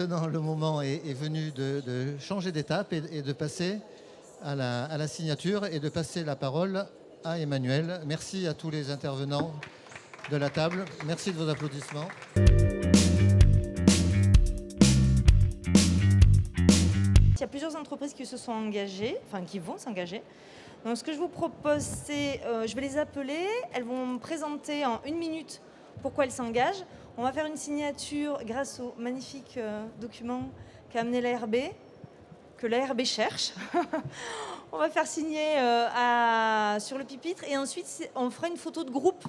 maintenant, le moment est venu de changer d'étape et de passer à la signature et de passer la parole à Emmanuel. Merci à tous les intervenants de la table. Merci de vos applaudissements. Il y a plusieurs entreprises qui se sont engagées, enfin qui vont s'engager. Donc ce que je vous propose, c'est, je vais les appeler, elles vont me présenter en 1 minute pourquoi elles s'engagent. On va faire une signature grâce au magnifique document qu'a amené l'ARB, que l'ARB cherche. On va faire signer sur le pupitre et ensuite on fera une photo de groupe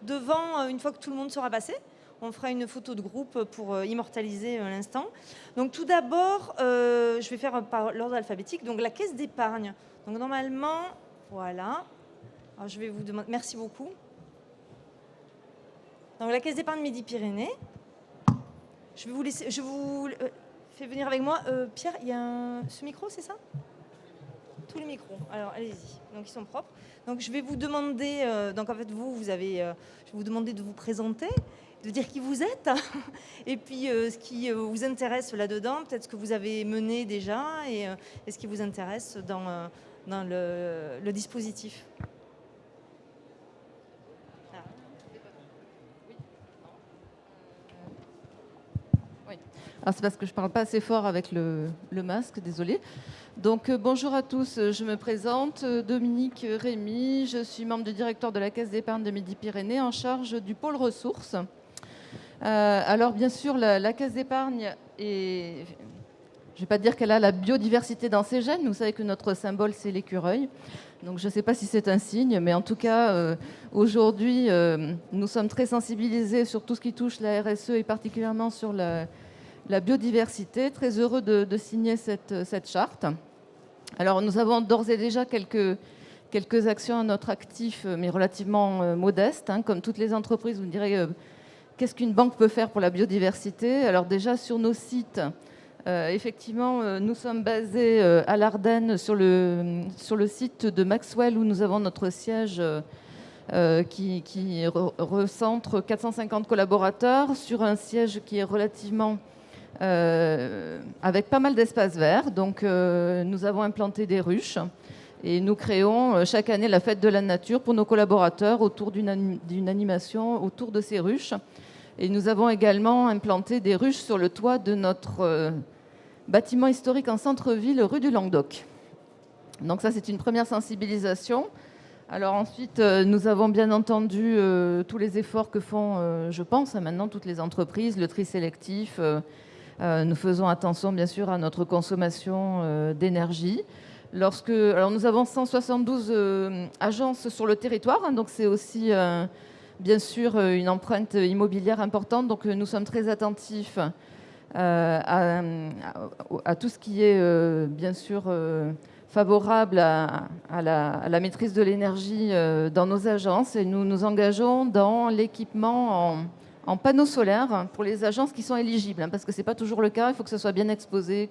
devant, une fois que tout le monde sera passé. On fera une photo de groupe pour immortaliser l'instant. Donc tout d'abord, je vais faire par l'ordre alphabétique. Donc la caisse d'épargne. Donc normalement, voilà. Alors je vais vous demander. Merci beaucoup. Donc la caisse d'épargne Midi-Pyrénées. Je vais vous laisser. Je vous fais venir avec moi. Pierre, il y a ce micro, c'est ça? Tous les micros. Alors allez-y. Donc ils sont propres. Donc je vais vous demander. Donc en fait vous avez. Je vais vous demander de vous présenter, de dire qui vous êtes, et puis ce qui vous intéresse là-dedans, peut-être ce que vous avez mené déjà, et ce qui vous intéresse dans le dispositif. Oui. Alors c'est parce que je ne parle pas assez fort avec le masque, désolé. Donc bonjour à tous, je me présente, Dominique Rémy, je suis membre du directoire de la Caisse d'épargne de Midi-Pyrénées en charge du pôle ressources. Alors bien sûr, la Caisse d'épargne, je ne vais pas dire qu'elle a la biodiversité dans ses gènes, vous savez que notre symbole c'est l'écureuil, donc je ne sais pas si c'est un signe, mais en tout cas aujourd'hui nous sommes très sensibilisés sur tout ce qui touche la RSE et particulièrement sur la biodiversité, très heureux de signer cette charte. Alors nous avons d'ores et déjà quelques actions à notre actif, mais relativement modestes, hein, comme toutes les entreprises, vous me direz qu'est-ce qu'une banque peut faire pour la biodiversité? Alors déjà sur nos sites, effectivement, nous sommes basés à l'Ardenne sur le site de Maxwell où nous avons notre siège qui recentre 450 collaborateurs sur un siège qui est relativement avec pas mal d'espaces verts. Donc nous avons implanté des ruches et nous créons chaque année la fête de la nature pour nos collaborateurs autour d'une animation autour de ces ruches. Et nous avons également implanté des ruches sur le toit de notre bâtiment historique en centre-ville, rue du Languedoc. Donc ça, c'est une première sensibilisation. Alors ensuite, nous avons bien entendu tous les efforts que font, je pense, maintenant toutes les entreprises, le tri sélectif. Nous faisons attention, bien sûr, à notre consommation d'énergie. Alors nous avons 172 agences sur le territoire, hein, donc c'est aussi... bien sûr, une empreinte immobilière importante. Donc, nous sommes très attentifs à tout ce qui est, bien sûr, favorable à la maîtrise de l'énergie dans nos agences. Et nous nous engageons dans l'équipement en panneaux solaires pour les agences qui sont éligibles, hein, parce que ce n'est pas toujours le cas. Il faut que ce soit bien exposé,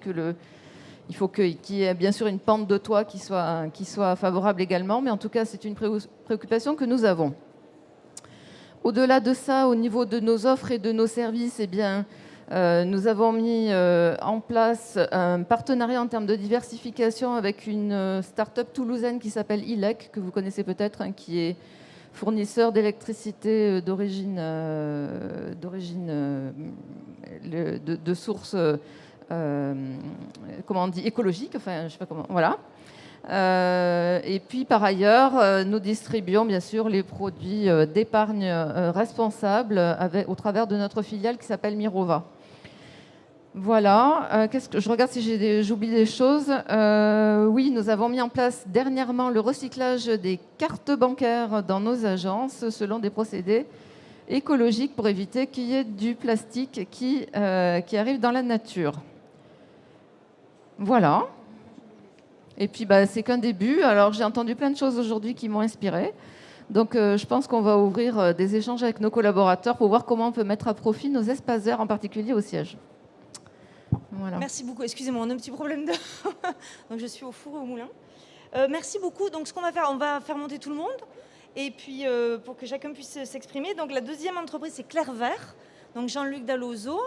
il faut qu'il y ait bien sûr une pente de toit qui soit favorable également. Mais en tout cas, c'est une préoccupation que nous avons. Au-delà de ça, au niveau de nos offres et de nos services, eh bien, nous avons mis en place un partenariat en termes de diversification avec une start-up toulousaine qui s'appelle ILEC, que vous connaissez peut-être, hein, qui est fournisseur d'électricité d'origine de sources comment on dit, écologiques, enfin, je ne sais pas comment, voilà. Et puis par ailleurs, nous distribuons bien sûr les produits d'épargne responsable au travers de notre filiale qui s'appelle Mirova. Voilà, je regarde si j'oublie des choses. Oui, nous avons mis en place dernièrement le recyclage des cartes bancaires dans nos agences selon des procédés écologiques pour éviter qu'il y ait du plastique qui arrive dans la nature. Voilà. Et puis, c'est qu'un début. Alors, j'ai entendu plein de choses aujourd'hui qui m'ont inspirée. Donc, je pense qu'on va ouvrir des échanges avec nos collaborateurs pour voir comment on peut mettre à profit nos espaces verts, en particulier au siège. Voilà. Merci beaucoup. Excusez-moi, on a un petit problème de... Donc, je suis au four et au moulin. Merci beaucoup. Donc, ce qu'on va faire, on va faire monter tout le monde. Et puis, pour que chacun puisse s'exprimer. Donc, la deuxième entreprise, c'est Clair Vert. Donc, Jean-Luc Dallozo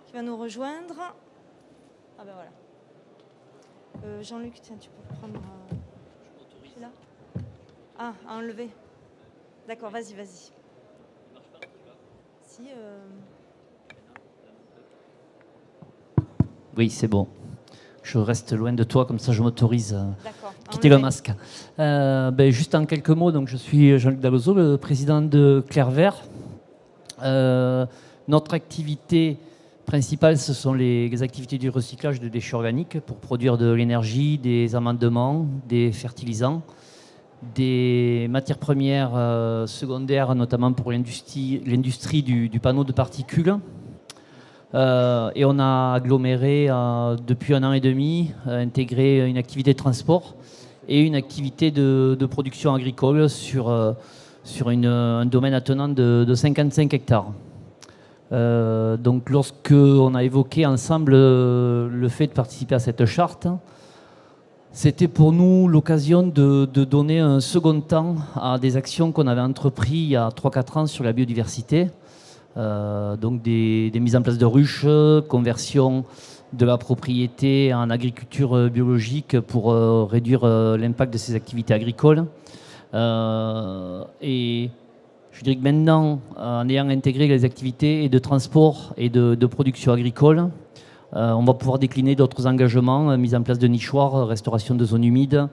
qui va nous rejoindre. Ah ben voilà. Jean-Luc, tiens, tu peux prendre celui-là. Ah, à enlever. D'accord, vas-y. Si. Oui, c'est bon. Je reste loin de toi, comme ça je m'autorise à D'accord. quitter le masque. Juste en quelques mots, donc, je suis Jean-Luc Dallozo, le président de Clair Vert. Notre activité principale, ce sont les activités du recyclage de déchets organiques pour produire de l'énergie, des amendements, des fertilisants, des matières premières secondaires, notamment pour l'industrie du panneau de particules. Et on a aggloméré depuis 1 an et demi, intégré une activité de transport et une activité de production agricole sur un domaine attenant de 55 hectares. Donc lorsque on a évoqué ensemble le fait de participer à cette charte, c'était pour nous l'occasion de donner un second temps à des actions qu'on avait entreprises il y a 3-4 ans sur la biodiversité. Donc des mises en place de ruches, conversion de la propriété en agriculture biologique pour réduire l'impact de ces activités agricoles. Et je dirais que maintenant, en ayant intégré les activités de transport et de production agricole, on va pouvoir décliner d'autres engagements, mise en place de nichoirs, restauration de zones humides,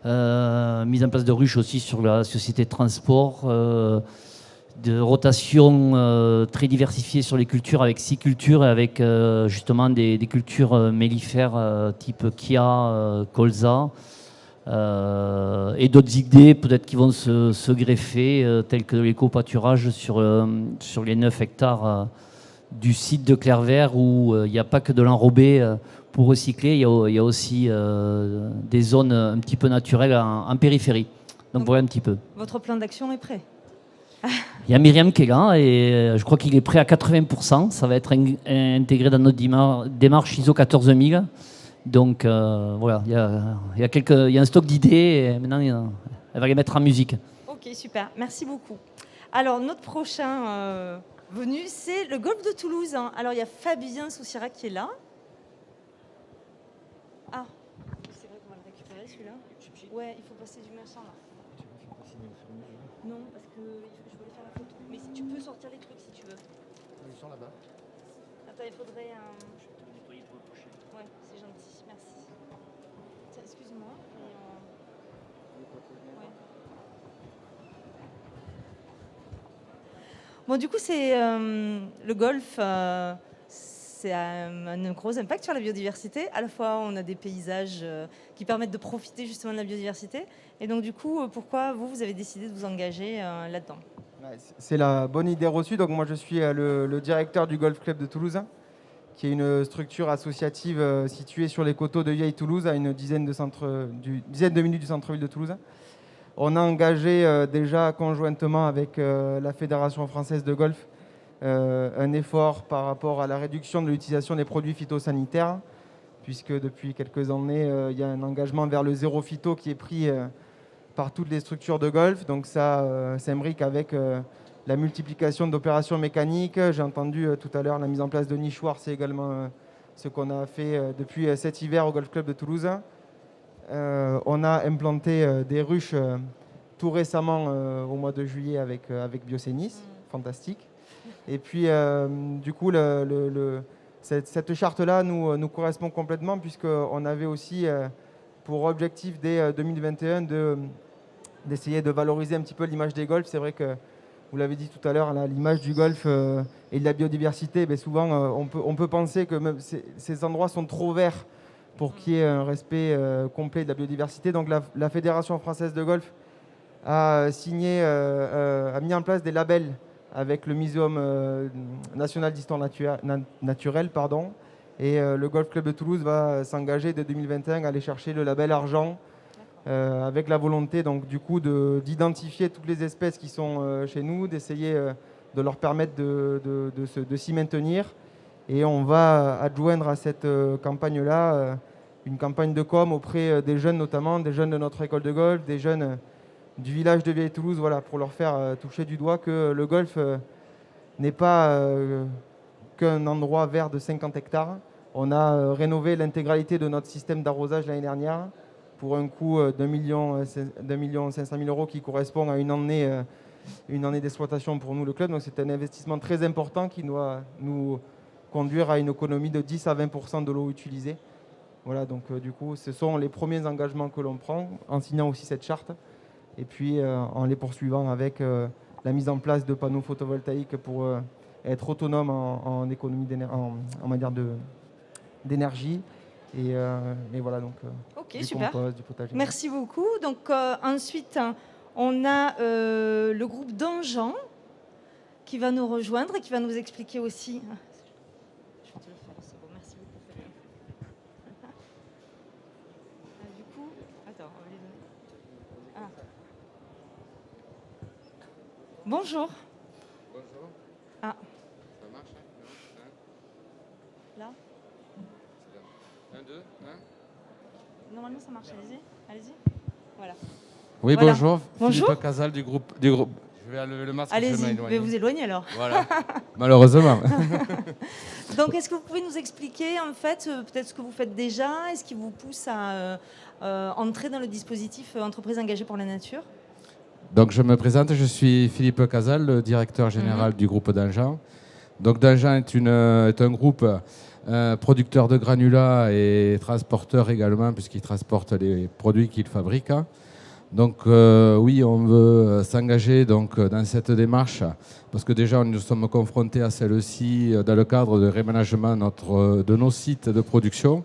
mise en place de ruches aussi sur la société de transport, de rotation très diversifiée sur les cultures, avec 6 cultures et avec justement des cultures mellifères type Kia, colza, et d'autres idées peut-être qui vont se greffer, telles que l'éco-pâturage sur les 9 hectares du site de Clair Vert, où il n'y a pas que de l'enrobé pour recycler, il y a aussi des zones un petit peu naturelles en périphérie. Donc voilà un petit peu. Votre plan d'action est prêt? Il y a Myriam qui est là et je crois qu'il est prêt à 80%. Ça va être intégré dans notre démarche ISO 14000. Donc voilà, il y a un stock d'idées et maintenant elle va les mettre en musique. Ok, super, merci beaucoup. Alors notre prochain venu, c'est le golfe de Toulouse. Alors il y a Fabien Soussirac qui est là. Ah, c'est vrai qu'on va le récupérer celui-là. Ouais, il faut passer du machin là. Non, parce que je voulais faire la photo. Mais si tu peux sortir les trucs si tu veux. Ils sont là-bas. Attends, il faudrait un... Ouais, c'est gentil, merci. Tiens, excuse-moi. Ouais. Bon, du coup, c'est le golfe, c'est un gros impact sur la biodiversité. À la fois, on a des paysages qui permettent de profiter justement de la biodiversité. Et donc, du coup, pourquoi vous avez décidé de vous engager là-dedans? C'est la bonne idée reçue. Donc, moi, je suis le directeur du Golf Club de Toulouse, qui est une structure associative située sur les coteaux de Vieille-Toulouse, à une dizaine de minutes du centre-ville de Toulouse. On a engagé déjà conjointement avec la Fédération française de golf un effort par rapport à la réduction de l'utilisation des produits phytosanitaires, puisque depuis quelques années, il y a un engagement vers le zéro phyto qui est pris par toutes les structures de golf. Donc ça s'imbrique avec la multiplication d'opérations mécaniques. J'ai entendu tout à l'heure la mise en place de nichoirs, c'est également ce qu'on a fait depuis cet hiver au Golf Club de Toulouse. On a implanté des ruches tout récemment au mois de juillet avec Biocénis, fantastique. Et puis du coup, cette charte-là nous correspond complètement, puisqu'on avait aussi pour objectif dès 2021 d'essayer de valoriser un petit peu l'image des golfs. C'est vrai que, vous l'avez dit tout à l'heure, l'image du golf et de la biodiversité, souvent on peut penser que même ces endroits sont trop verts pour qu'il y ait un respect complet de la biodiversité. Donc la Fédération française de golf a mis en place des labels avec le Muséum national d'histoire naturelle, et le Golf Club de Toulouse va s'engager dès 2021 à aller chercher le label argent, avec la volonté donc du coup d'identifier toutes les espèces qui sont chez nous, d'essayer de leur permettre de s'y maintenir. Et on va adjoindre à cette campagne-là une campagne de com auprès des jeunes, notamment des jeunes de notre école de golf, des jeunes du village de Vieille-Toulouse, voilà, pour leur faire toucher du doigt que le golf n'est pas qu'un endroit vert de 50 hectares, On a rénové l'intégralité de notre système d'arrosage l'année dernière pour un coût d'1 million 500 000 € qui correspond à une année d'exploitation pour nous, le club. Donc c'est un investissement très important qui doit nous conduire à une économie de 10 à 20% de l'eau utilisée. Voilà, donc du coup, ce sont les premiers engagements que l'on prend en signant aussi cette charte et puis en les poursuivant avec la mise en place de panneaux photovoltaïques pour être autonome en économie en matière d'énergie. Et voilà, donc Ok, du super. compost, du potager. Merci beaucoup. Donc ensuite, on a le groupe d'Anjan qui va nous rejoindre et qui va nous expliquer aussi. Je vais te le faire, c'est bon, merci beaucoup. Du coup, attends, on va les donner. Ah. Bonjour. Bonjour. Ah. Ça marche, hein? Là. 1, 2, 1. Normalement, ça marche. Allez-y. Allez-y. Voilà. Oui, Voilà. bonjour. Bonjour. Philippe Casal du groupe. Je vais enlever le masque. Allez-y. Je vais Je m'éloigner. vais vous éloigner alors. Voilà. Malheureusement. Donc, est-ce que vous pouvez nous expliquer, en fait, peut-être ce que vous faites déjà et ce qui vous pousse à entrer dans le dispositif Entreprise engagée pour la nature? Donc, je me présente. Je suis Philippe Casal, le directeur général du groupe d'Anjan. Donc, d'Anjan est un groupe producteur de granulats et transporteur également, puisqu'il transporte les produits qu'il fabrique. Donc oui, on veut s'engager donc dans cette démarche parce que déjà nous sommes confrontés à celle-ci dans le cadre de réaménagement de nos sites de production.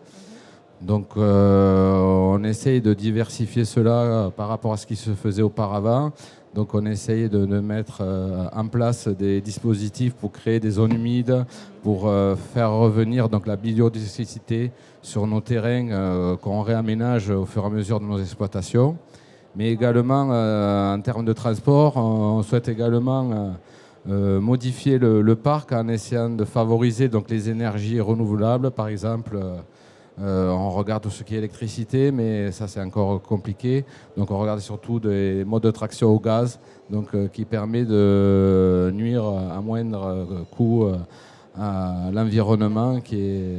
Donc on essaye de diversifier cela par rapport à ce qui se faisait auparavant. Donc on essaye de mettre en place des dispositifs pour créer des zones humides, pour faire revenir donc la biodiversité sur nos terrains qu'on réaménage au fur et à mesure de nos exploitations. Mais également, en termes de transport, on souhaite également modifier le parc en essayant de favoriser donc, les énergies renouvelables. Par exemple, on regarde tout ce qui est électricité, mais ça c'est encore compliqué. Donc on regarde surtout des modes de traction au gaz, donc, qui permet de nuire à moindre coût à l'environnement qui est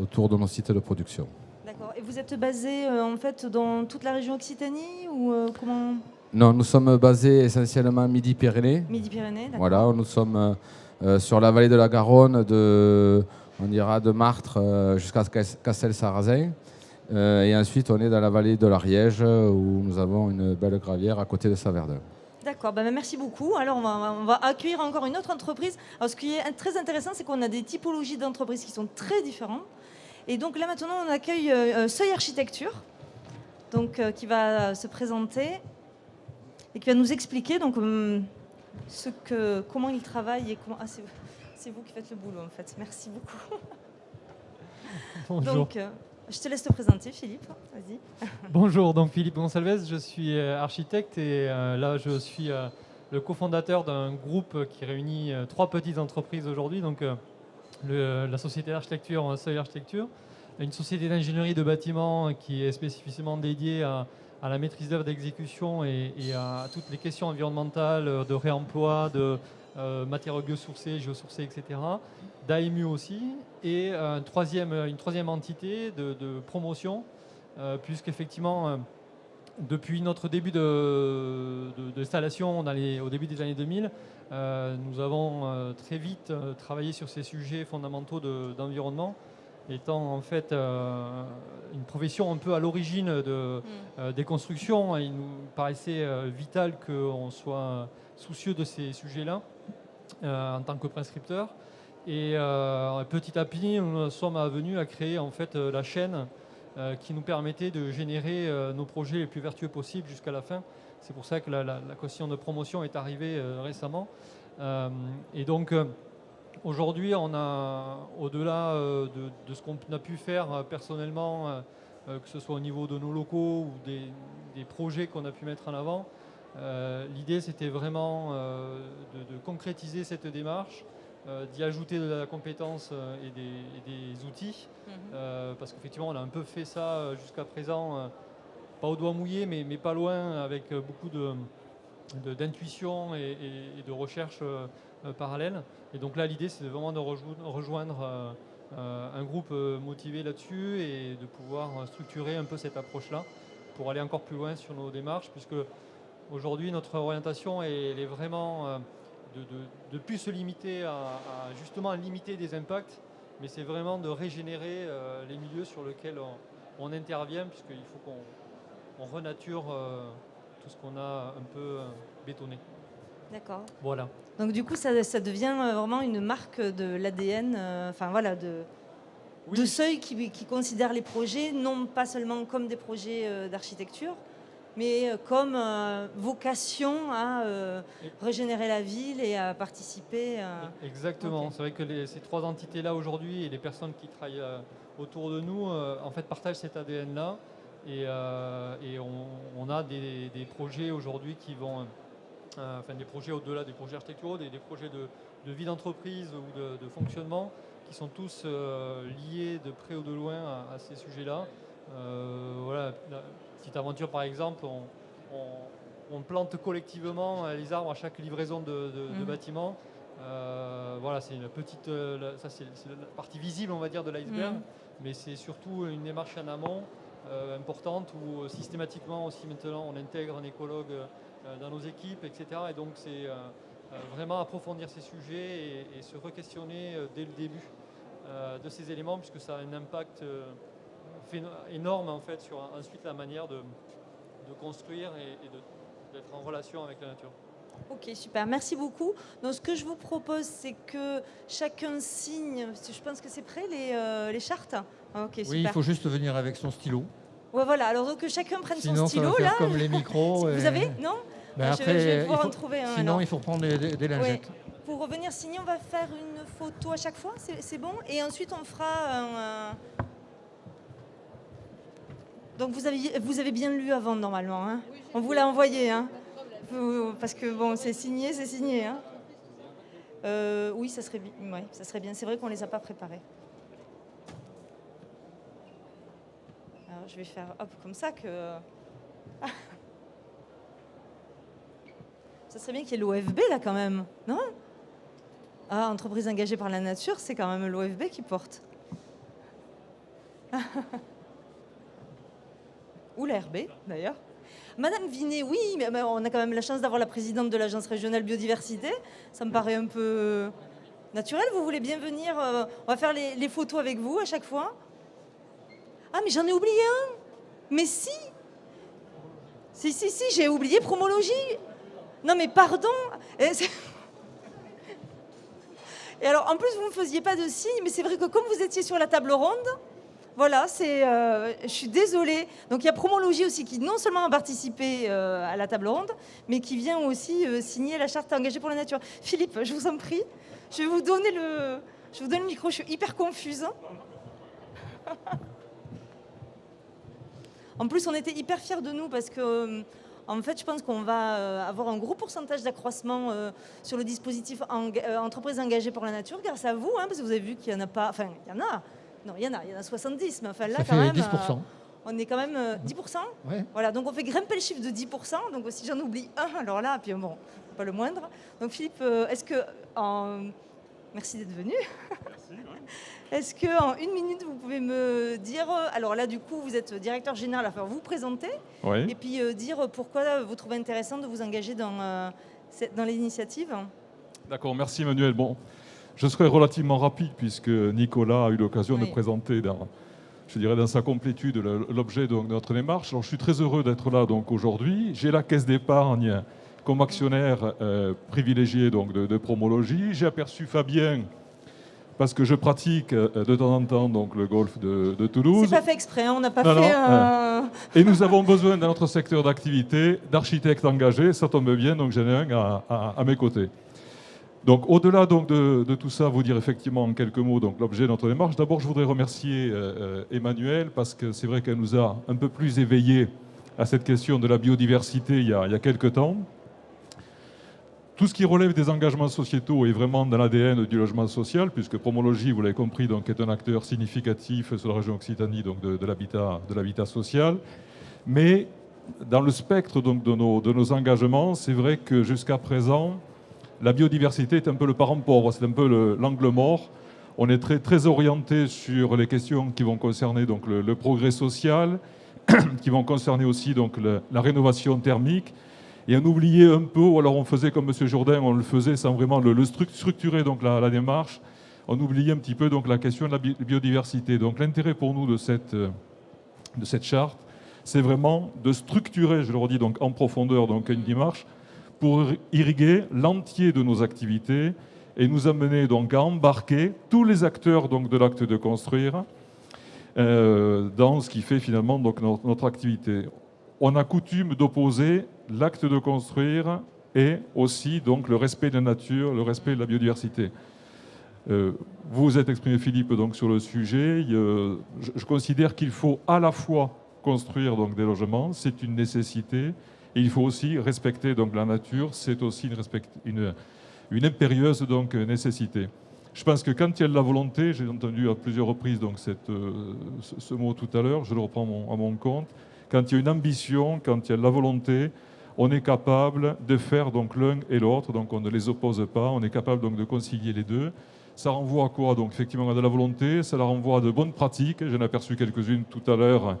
autour de nos sites de production. D'accord. Et vous êtes basé en fait dans toute la région Occitanie ou comment? Non, nous sommes basés essentiellement à Midi-Pyrénées. Midi-Pyrénées, d'accord. Voilà, nous sommes sur la vallée de la Garonne, on ira de Martre jusqu'à Castel-Sarrazin. Et ensuite, on est dans la vallée de l'Ariège où nous avons une belle gravière à côté de Saverdun. D'accord, ben merci beaucoup. Alors on va accueillir encore une autre entreprise. Alors, ce qui est très intéressant, c'est qu'on a des typologies d'entreprises qui sont très différentes. Et donc là maintenant, on accueille Seuil Architecture, donc, qui va se présenter et qui va nous expliquer donc, comment il travaille et comment... Ah, c'est vous qui faites le boulot en fait. Merci beaucoup. Bonjour. Donc, je te laisse te présenter, Philippe. Vas-y. Bonjour, donc Philippe Gonçalves, je suis architecte et là je suis le cofondateur d'un groupe qui réunit 3 petites entreprises aujourd'hui. Donc la société d'architecture Seuil Architecture, une société d'ingénierie de bâtiments qui est spécifiquement dédiée à la maîtrise d'œuvre d'exécution et à toutes les questions environnementales, de réemploi, de matériaux biosourcés, géosourcés, etc. D'AMU aussi, et une troisième entité de promotion, puisqu'effectivement, depuis notre début d'installation au début des années 2000, nous avons très vite travaillé sur ces sujets fondamentaux d'environnement, étant en fait une profession un peu à l'origine des constructions. Il nous paraissait vital qu'on soit soucieux de ces sujets-là en tant que prescripteur. Et petit à petit, nous sommes venus à créer en fait la chaîne qui nous permettait de générer nos projets les plus vertueux possibles jusqu'à la fin. C'est pour ça que la question de promotion est arrivée récemment. Et donc aujourd'hui, on a, au-delà de ce qu'on a pu faire personnellement, que ce soit au niveau de nos locaux ou des projets qu'on a pu mettre en avant, l'idée c'était vraiment de concrétiser cette démarche, d'y ajouter de la compétence et des outils, parce qu'effectivement on a un peu fait ça jusqu'à présent, pas au doigt mouillé, mais pas loin, avec beaucoup d'intuition et de recherche parallèle. Et donc là l'idée c'est vraiment de rejoindre un groupe motivé là-dessus et de pouvoir structurer un peu cette approche-là pour aller encore plus loin sur nos démarches, puisque aujourd'hui notre orientation elle est vraiment de ne plus se limiter justement à limiter des impacts, mais c'est vraiment de régénérer les milieux sur lesquels on intervient, puisqu'il faut qu'on renature tout ce qu'on a un peu bétonné. D'accord. Voilà. Donc du coup, ça devient vraiment une marque de l'ADN, de Seuil qui considère les projets non pas seulement comme des projets d'architecture, mais comme vocation à régénérer la ville et à participer. Exactement. Okay. C'est vrai que ces trois entités-là aujourd'hui et les personnes qui travaillent autour de nous, en fait, partagent cet ADN-là. Et on a des projets aujourd'hui qui vont... des projets au-delà des projets architecturaux, des projets de vie d'entreprise ou de fonctionnement qui sont tous liés de près ou de loin à ces sujets-là. Voilà, la petite aventure par exemple, on plante collectivement les arbres à chaque livraison de bâtiments. Voilà, c'est une petite, ça c'est la partie visible on va dire de l'iceberg, mais c'est surtout une démarche en amont importante où systématiquement aussi maintenant on intègre un écologue dans nos équipes, etc. Et donc c'est vraiment approfondir ces sujets et se re-questionner dès le début de ces éléments, puisque ça a un impact énorme en fait sur ensuite la manière de construire et d'être en relation avec la nature. Ok, super, merci beaucoup. Donc ce que je vous propose, c'est que chacun signe, je pense que c'est prêt les chartes. Ok, super. Oui, il faut juste venir avec son stylo. Ouais, voilà, alors donc que chacun prenne Sinon, son stylo ça va là. faire comme les micros. Vous avez? Non? Ben je vais pouvoir en trouver un. Sinon, alors. il faut prendre des lingettes. Ouais. Pour revenir signer, on va faire une photo à chaque fois, c'est bon? Et ensuite, on fera un... Donc, vous avez bien lu avant, normalement. Hein, oui, on vous l'a envoyé. Hein, parce que, bon, c'est signé. Hein. Oui, ça serait bien. C'est vrai qu'on ne les a pas préparés. Alors, je vais faire comme ça que... Ça serait bien qu'il y ait l'OFB là quand même, non? Ah, entreprise engagée par la nature, c'est quand même l'OFB qui porte. Ou l'ARB d'ailleurs. Madame Vinet, oui, mais on a quand même la chance d'avoir la présidente de l'Agence régionale biodiversité. Ça me paraît un peu naturel. Vous voulez bien venir? On va faire les photos avec vous à chaque fois. Ah, mais j'en ai oublié un. Mais si, j'ai oublié Promologie. Non mais pardon. Et alors en plus vous ne me faisiez pas de signe, mais c'est vrai que comme vous étiez sur la table ronde, voilà, je suis désolée. Donc il y a Promologie aussi qui non seulement a participé à la table ronde, mais qui vient aussi signer la charte engagée pour la nature. Philippe, je vous en prie, je vais vous donner le micro, je suis hyper confuse. En plus on était hyper fiers de nous parce que... En fait, je pense qu'on va avoir un gros pourcentage d'accroissement sur le dispositif entreprise engagée pour la nature grâce à vous, hein, parce que vous avez vu qu'il n'y en a pas... Enfin, il y en a. Non, il y en a 70, mais enfin là, ça quand fait même... 10%. On est quand même 10%. Ouais. Voilà, donc on fait grimper le chiffre de 10%. Donc si j'en oublie un, alors là, puis bon, pas le moindre. Donc Philippe, est-ce que... Merci d'être venu. Merci, ouais. Est-ce qu'en une minute, vous pouvez me dire... Alors là, du coup, vous êtes directeur général, enfin, vous présenter. Oui. Et puis dire pourquoi vous trouvez intéressant de vous engager dans l'initiative. D'accord, merci Emmanuel. Bon, je serai relativement rapide puisque Nicolas a eu l'occasion de présenter dans sa complétude l'objet de notre démarche. Alors, je suis très heureux d'être là aujourd'hui. J'ai la caisse d'épargne comme actionnaire privilégié donc, de Promologie. J'ai aperçu Fabien parce que je pratique de temps en temps donc, le golf de Toulouse. C'est pas fait exprès, hein, on n'a pas fait... Et nous avons besoin dans notre secteur d'activité d'architectes engagés, ça tombe bien, donc j'en ai un à mes côtés. Donc au-delà donc, de tout ça, vous dire effectivement en quelques mots donc, l'objet de notre démarche. D'abord, je voudrais remercier Emmanuel parce que c'est vrai qu'elle nous a un peu plus éveillés à cette question de la biodiversité il y a quelques temps. Tout ce qui relève des engagements sociétaux est vraiment dans l'ADN du logement social, puisque Promologie, vous l'avez compris, donc, est un acteur significatif sur la région Occitanie donc, de l'habitat social. Mais dans le spectre donc, de nos engagements, c'est vrai que jusqu'à présent, la biodiversité est un peu le parent pauvre, c'est un peu l'angle mort. On est très orienté sur les questions qui vont concerner donc, le progrès social, qui vont concerner aussi donc, la rénovation thermique. Et on oubliait un peu, ou alors on faisait comme M. Jourdain, on le faisait sans vraiment le structurer donc, la démarche, on oubliait un petit peu donc, la question de la biodiversité. Donc l'intérêt pour nous de cette charte, c'est vraiment de structurer, je le redis, donc, en profondeur donc, une démarche pour irriguer l'entier de nos activités et nous amener donc, à embarquer tous les acteurs donc, de l'acte de construire dans ce qui fait finalement donc, notre activité. On a coutume d'opposer l'acte de construire et aussi donc, le respect de la nature, le respect de la biodiversité. Vous êtes exprimé, Philippe, donc, sur le sujet. Je considère qu'il faut à la fois construire donc, des logements, c'est une nécessité, et il faut aussi respecter donc, la nature, c'est aussi une impérieuse donc, nécessité. Je pense que quand il y a de la volonté, j'ai entendu à plusieurs reprises donc, ce mot tout à l'heure, je le reprends à mon compte, quand il y a une ambition, quand il y a de la volonté, on est capable de faire donc l'un et l'autre, donc on ne les oppose pas, on est capable donc de concilier les deux. Ça renvoie à quoi? Donc effectivement à de la volonté, ça renvoie à de bonnes pratiques. J'en ai aperçu quelques-unes tout à l'heure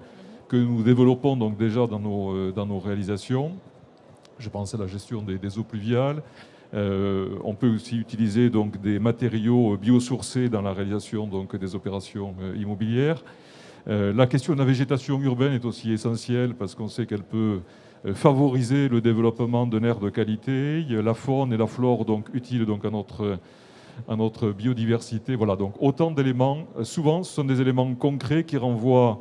que nous développons donc déjà dans nos réalisations. Je pense à la gestion des eaux pluviales. On peut aussi utiliser donc des matériaux biosourcés dans la réalisation donc des opérations immobilières. La question de la végétation urbaine est aussi essentielle parce qu'on sait qu'elle peut favoriser le développement d'un air de qualité. La faune et la flore donc utiles donc à notre biodiversité. Voilà, donc autant d'éléments. Souvent, ce sont des éléments concrets qui renvoient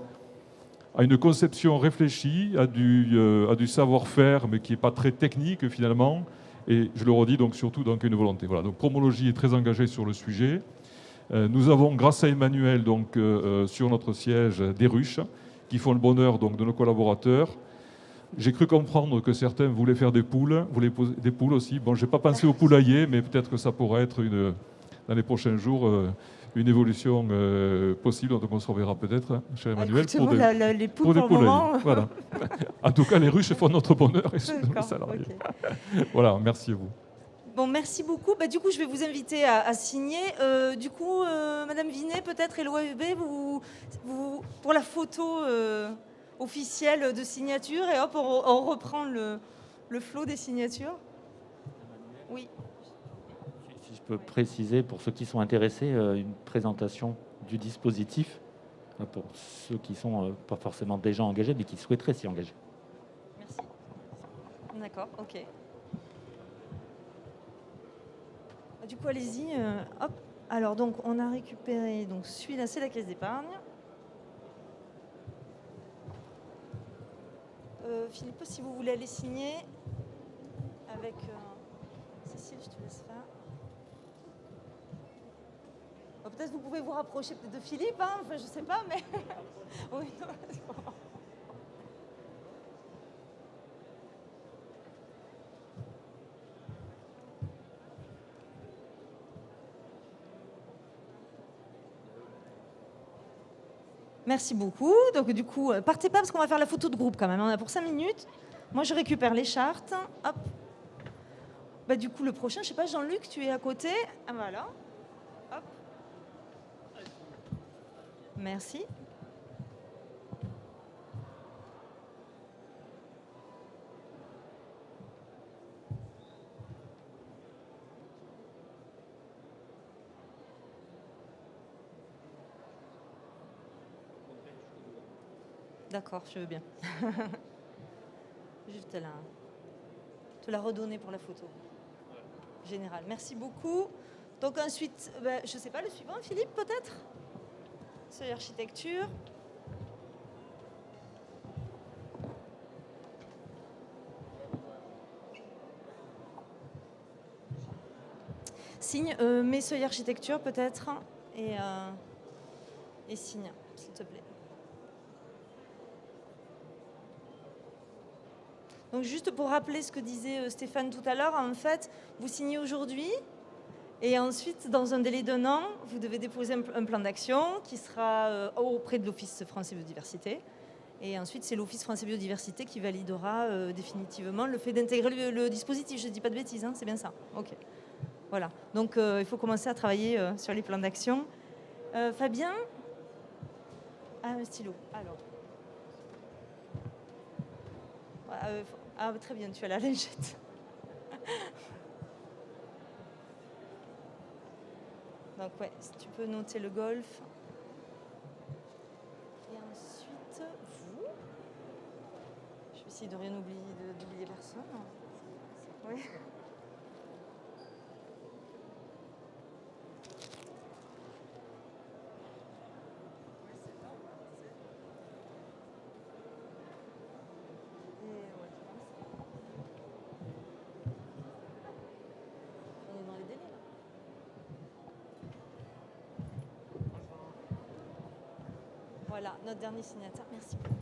à une conception réfléchie, à du savoir-faire, mais qui n'est pas très technique finalement. Et je le redis, donc surtout donc une volonté. Voilà, donc Promologie est très engagée sur le sujet. Nous avons, grâce à Emmanuel, donc, sur notre siège, des ruches qui font le bonheur donc, de nos collaborateurs. J'ai cru comprendre que certains voulaient faire des poules, des poules aussi. Bon, je n'ai pas pensé au poulailler, mais peut-être que ça pourrait être dans les prochains jours une évolution possible. Donc on se reverra peut-être, cher Emmanuel, pour les poules pour des pour le moment. Voilà. En tout cas, les ruches font notre bonheur et ceux de nos salariés. Okay. Voilà, merci à vous. Bon, merci beaucoup. Bah, du coup, je vais vous inviter à signer. Du coup, Madame Vinet, peut-être, et l'OFB, vous, pour la photo officielle de signature, et hop, on reprend le flot des signatures. Oui. Si je peux préciser, pour ceux qui sont intéressés, une présentation du dispositif, pour ceux qui ne sont pas forcément déjà engagés, mais qui souhaiteraient s'y engager. Merci. D'accord, ok. Du coup, allez-y. Hop. Alors, donc, on a récupéré. Donc, celui-là, c'est la caisse d'épargne. Philippe, si vous voulez aller signer avec Cécile, je te laisse faire. Peut-être vous pouvez vous rapprocher peut-être de Philippe, hein, enfin, je ne sais pas, mais... oui, non, c'est bon. Merci beaucoup. Donc du coup, partez pas parce qu'on va faire la photo de groupe quand même. On a pour 5 minutes. Moi, je récupère les chartes. Hop. Bah, du coup, le prochain, je sais pas, Jean-Luc, tu es à côté. Ah, voilà. Hop. Merci. D'accord, je veux bien. Juste te la redonner pour la photo. Générale. Merci beaucoup. Donc ensuite, je ne sais pas, le suivant, Philippe, peut-être? C'est l'architecture. Signe, mets seuil architecture peut-être et signe, s'il te plaît. Donc juste pour rappeler ce que disait Stéphane tout à l'heure, en fait, vous signez aujourd'hui et ensuite, dans un délai d'1 an, vous devez déposer un plan d'action qui sera auprès de l'Office français biodiversité. Et ensuite, c'est l'Office français biodiversité qui validera définitivement le fait d'intégrer le dispositif. Je ne dis pas de bêtises, hein, c'est bien ça. Ok. Voilà. Donc, il faut commencer à travailler sur les plans d'action Fabien. Ah, un stylo. Alors. Très bien, tu as la lingette. Donc ouais, si tu peux noter le golf. Et ensuite, vous. Je vais essayer de rien oublier, d'oublier personne. Oui. On est dans les délais là. Voilà, notre dernier signataire. Merci beaucoup.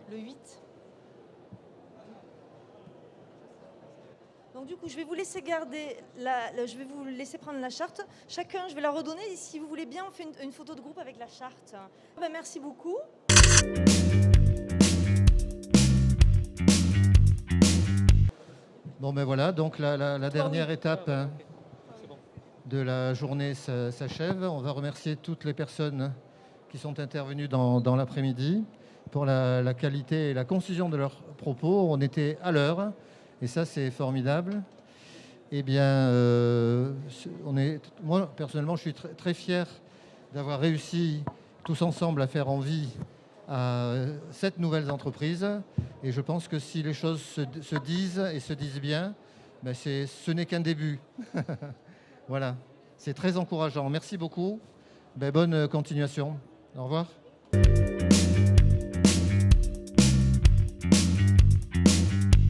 Le 8. Donc du coup, je vais vous laisser garder je vais vous laisser prendre la charte. Chacun, je vais la redonner. Et si vous voulez bien, on fait une photo de groupe avec la charte. Merci beaucoup. Bon ben voilà, donc la dernière étape de la journée s'achève. On va remercier toutes les personnes qui sont intervenues dans l'après-midi pour la qualité et la concision de leurs propos. On était à l'heure et ça c'est formidable. Eh bien, moi personnellement je suis très fier d'avoir réussi tous ensemble à faire envie à 7 nouvelles entreprises. Et je pense que si les choses se disent et se disent bien, ben ce n'est qu'un début. Voilà, c'est très encourageant. Merci beaucoup. Ben, bonne continuation. Au revoir.